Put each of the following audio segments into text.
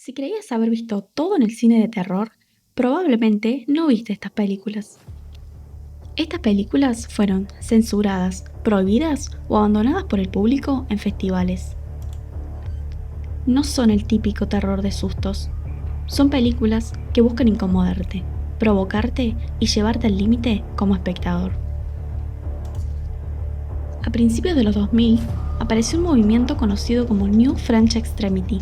Si creías haber visto todo en el cine de terror, probablemente no viste estas películas. Estas películas fueron censuradas, prohibidas o abandonadas por el público en festivales. No son el típico terror de sustos. Son películas que buscan incomodarte, provocarte y llevarte al límite como espectador. A principios de los 2000 apareció un movimiento conocido como New French Extremity,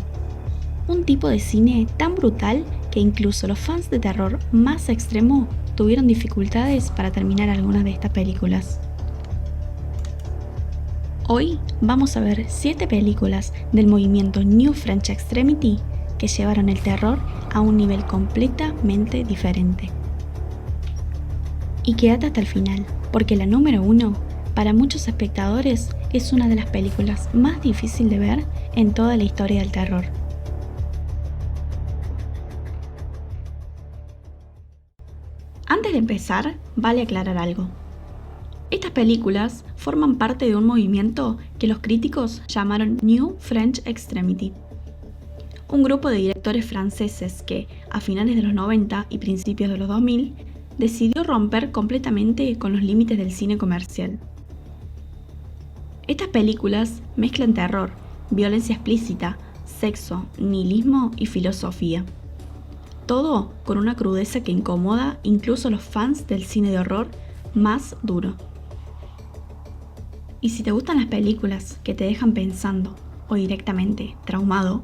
un tipo de cine tan brutal que incluso los fans de terror más extremo tuvieron dificultades para terminar algunas de estas películas. Hoy vamos a ver 7 películas del movimiento New French Extremity que llevaron el terror a un nivel completamente diferente. Y quédate hasta el final, porque la número 1, para muchos espectadores, es una de las películas más difíciles de ver en toda la historia del terror. Antes de empezar, vale aclarar algo. Estas películas forman parte de un movimiento que los críticos llamaron New French Extremity. Un grupo de directores franceses que, a finales de los 90 y principios de los 2000, decidió romper completamente con los límites del cine comercial. Estas películas mezclan terror, violencia explícita, sexo, nihilismo y filosofía. Todo con una crudeza que incomoda incluso a los fans del cine de horror más duro. Y si te gustan las películas que te dejan pensando o directamente traumado,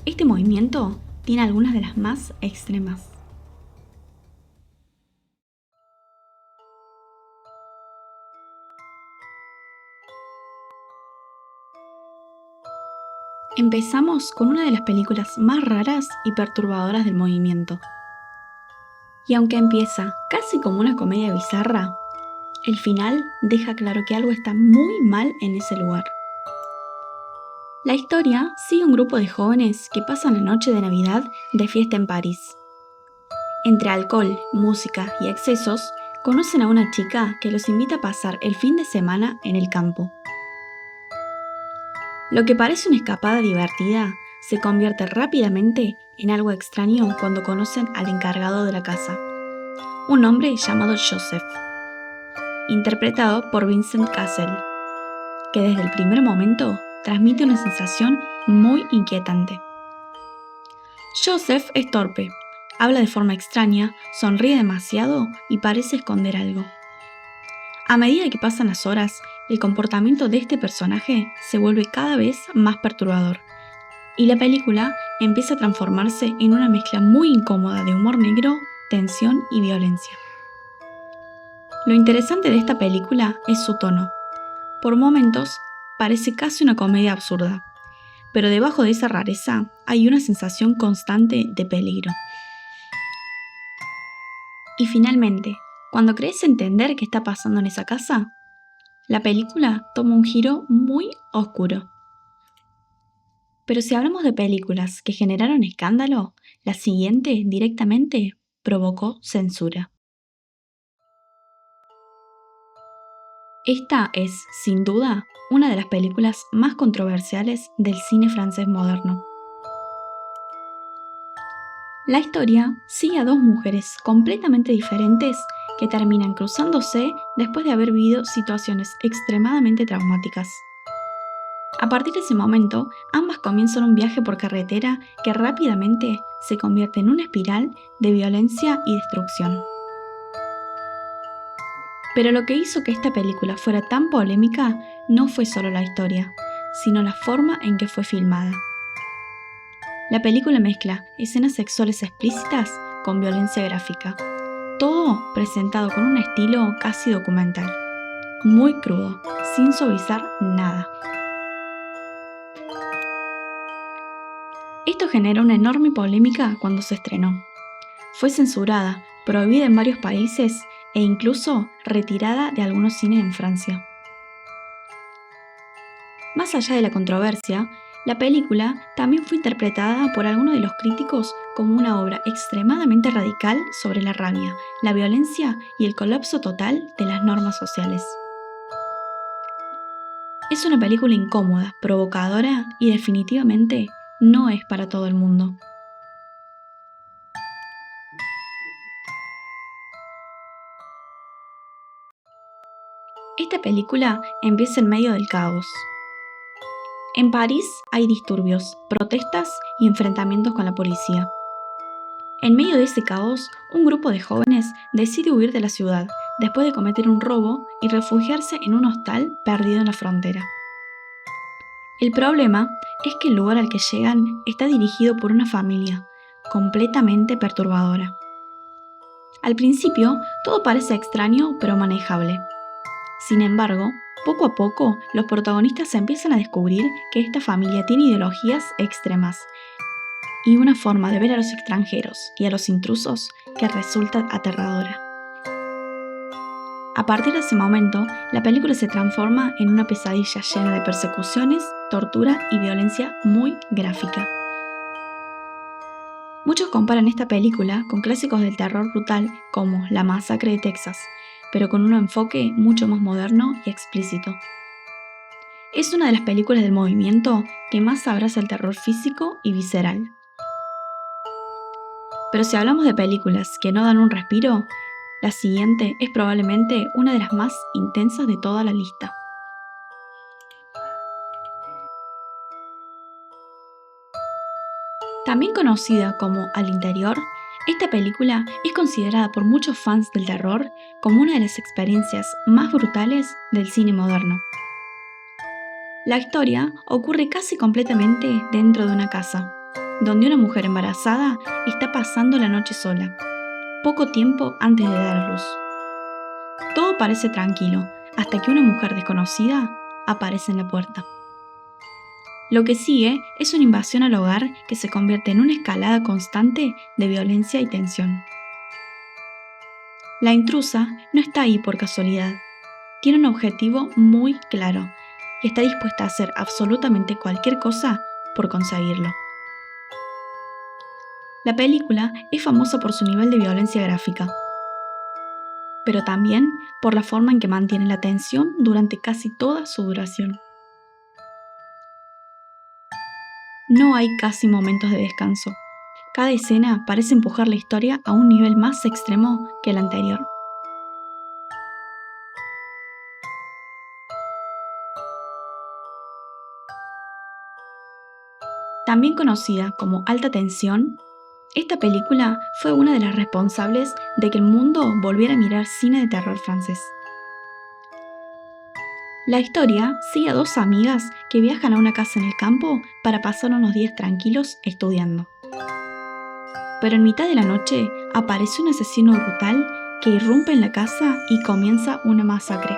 este movimiento tiene algunas de las más extremas. Empezamos con una de las películas más raras y perturbadoras del movimiento. Y aunque empieza casi como una comedia bizarra, el final deja claro que algo está muy mal en ese lugar. La historia sigue un grupo de jóvenes que pasan la noche de Navidad de fiesta en París. Entre alcohol, música y excesos, conocen a una chica que los invita a pasar el fin de semana en el campo. Lo que parece una escapada divertida se convierte rápidamente en algo extraño cuando conocen al encargado de la casa, un hombre llamado Joseph, interpretado por Vincent Cassel, que desde el primer momento transmite una sensación muy inquietante. Joseph es torpe, habla de forma extraña, sonríe demasiado y parece esconder algo. A medida que pasan las horas, el comportamiento de este personaje se vuelve cada vez más perturbador, y la película empieza a transformarse en una mezcla muy incómoda de humor negro, tensión y violencia. Lo interesante de esta película es su tono. Por momentos parece casi una comedia absurda, pero debajo de esa rareza hay una sensación constante de peligro. Y finalmente, cuando crees entender qué está pasando en esa casa, la película toma un giro muy oscuro. Pero si hablamos de películas que generaron escándalo, la siguiente directamente provocó censura. Esta es, sin duda, una de las películas más controversiales del cine francés moderno. La historia sigue a dos mujeres completamente diferentes que terminan cruzándose después de haber vivido situaciones extremadamente traumáticas. A partir de ese momento, ambas comienzan un viaje por carretera que rápidamente se convierte en una espiral de violencia y destrucción. Pero lo que hizo que esta película fuera tan polémica no fue solo la historia, sino la forma en que fue filmada. La película mezcla escenas sexuales explícitas con violencia gráfica, todo presentado con un estilo casi documental, muy crudo, sin suavizar nada. Esto generó una enorme polémica cuando se estrenó. Fue censurada, prohibida en varios países e incluso retirada de algunos cines en Francia. Más allá de la controversia, la película también fue interpretada por algunos de los críticos como una obra extremadamente radical sobre la rabia, la violencia y el colapso total de las normas sociales. Es una película incómoda, provocadora y definitivamente no es para todo el mundo. esta película empieza en medio del caos. En París hay disturbios, protestas y enfrentamientos con la policía. En medio de ese caos, un grupo de jóvenes decide huir de la ciudad después de cometer un robo y refugiarse en un hostal perdido en la frontera. El problema es que el lugar al que llegan está dirigido por una familia, completamente perturbadora. Al principio, todo parece extraño pero manejable. Sin embargo, poco a poco, los protagonistas empiezan a descubrir que esta familia tiene ideologías extremas y una forma de ver a los extranjeros y a los intrusos que resulta aterradora. A partir de ese momento, la película se transforma en una pesadilla llena de persecuciones, tortura y violencia muy gráfica. Muchos comparan esta película con clásicos del terror brutal como La Masacre de Texas, pero con un enfoque mucho más moderno y explícito. Es una de las películas del movimiento que más abraza el terror físico y visceral. Pero si hablamos de películas que no dan un respiro, la siguiente es probablemente una de las más intensas de toda la lista. También conocida como Al Interior, esta película es considerada por muchos fans del terror como una de las experiencias más brutales del cine moderno. La historia ocurre casi completamente dentro de una casa, donde una mujer embarazada está pasando la noche sola, poco tiempo antes de dar a luz. Todo parece tranquilo, hasta que una mujer desconocida aparece en la puerta. Lo que sigue es una invasión al hogar que se convierte en una escalada constante de violencia y tensión. La intrusa no está ahí por casualidad. Tiene un objetivo muy claro y está dispuesta a hacer absolutamente cualquier cosa por conseguirlo. La película es famosa por su nivel de violencia gráfica, pero también por la forma en que mantiene la tensión durante casi toda su duración. No hay casi momentos de descanso. Cada escena parece empujar la historia a un nivel más extremo que el anterior. También conocida como Alta Tensión, esta película fue una de las responsables de que el mundo volviera a mirar cine de terror francés. La historia sigue a dos amigas que viajan a una casa en el campo para pasar unos días tranquilos estudiando. Pero en mitad de la noche aparece un asesino brutal que irrumpe en la casa y comienza una masacre.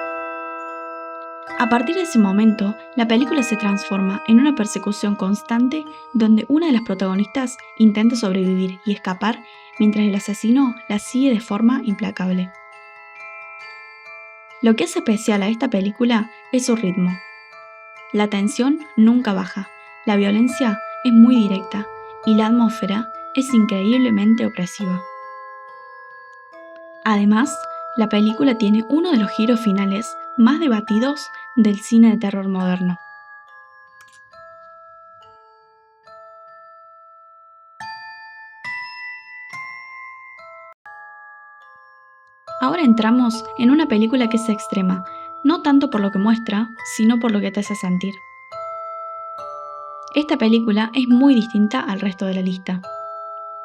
A partir de ese momento, la película se transforma en una persecución constante donde una de las protagonistas intenta sobrevivir y escapar mientras el asesino la sigue de forma implacable. Lo que hace especial a esta película es su ritmo. La tensión nunca baja, la violencia es muy directa y la atmósfera es increíblemente opresiva. Además, la película tiene uno de los giros finales más debatidos del cine de terror moderno. Ahora entramos en una película que es extrema, no tanto por lo que muestra, sino por lo que te hace sentir. Esta película es muy distinta al resto de la lista.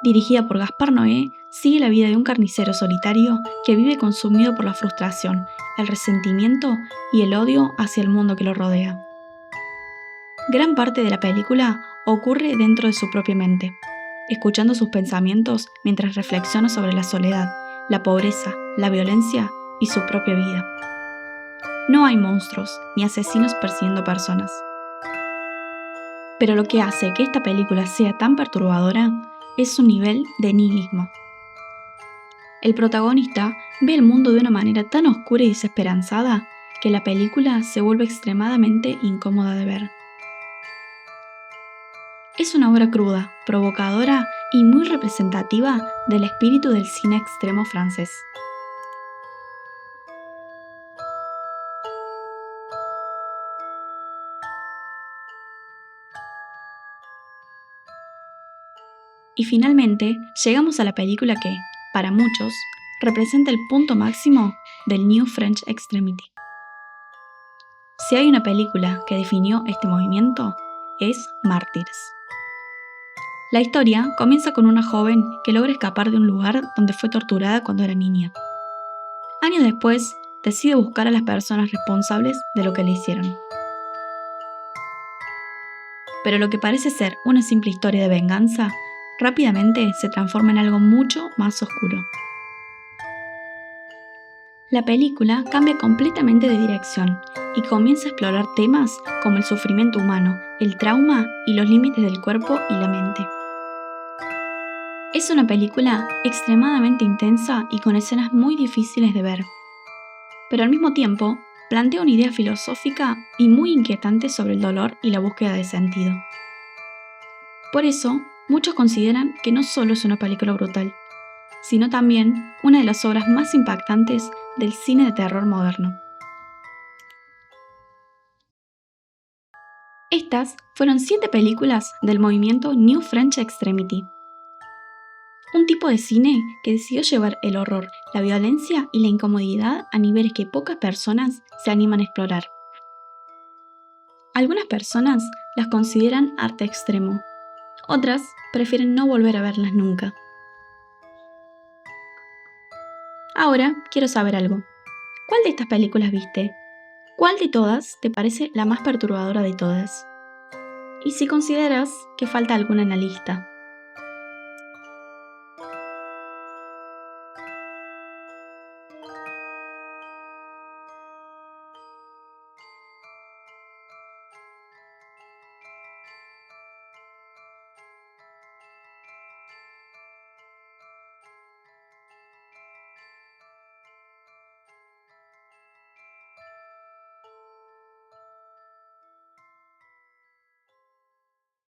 Dirigida por Gaspar Noé, sigue la vida de un carnicero solitario que vive consumido por la frustración, el resentimiento y el odio hacia el mundo que lo rodea. Gran parte de la película ocurre dentro de su propia mente, escuchando sus pensamientos mientras reflexiona sobre la soledad, la pobreza, la violencia y su propia vida. No hay monstruos ni asesinos persiguiendo personas. Pero lo que hace que esta película sea tan perturbadora es su nivel de nihilismo. El protagonista ve el mundo de una manera tan oscura y desesperanzada que la película se vuelve extremadamente incómoda de ver. Es una obra cruda, provocadora y muy representativa del espíritu del cine extremo francés. Y finalmente, llegamos a la película que, para muchos, representa el punto máximo del New French Extremity. Si hay una película que definió este movimiento, es Mártires. La historia comienza con una joven que logra escapar de un lugar donde fue torturada cuando era niña. Años después, decide buscar a las personas responsables de lo que le hicieron. Pero lo que parece ser una simple historia de venganza, rápidamente se transforma en algo mucho más oscuro. La película cambia completamente de dirección y comienza a explorar temas como el sufrimiento humano, el trauma y los límites del cuerpo y la mente. Es una película extremadamente intensa y con escenas muy difíciles de ver, pero al mismo tiempo plantea una idea filosófica y muy inquietante sobre el dolor y la búsqueda de sentido. Por eso, muchos consideran que no solo es una película brutal, sino también una de las obras más impactantes del cine de terror moderno. Estas fueron 7 películas del movimiento New French Extremity, un tipo de cine que decidió llevar el horror, la violencia y la incomodidad a niveles que pocas personas se animan a explorar. Algunas personas las consideran arte extremo, otras prefieren no volver a verlas nunca. Ahora quiero saber algo. ¿Cuál de estas películas viste? ¿Cuál de todas te parece la más perturbadora de todas? Y si consideras que falta alguna en la lista.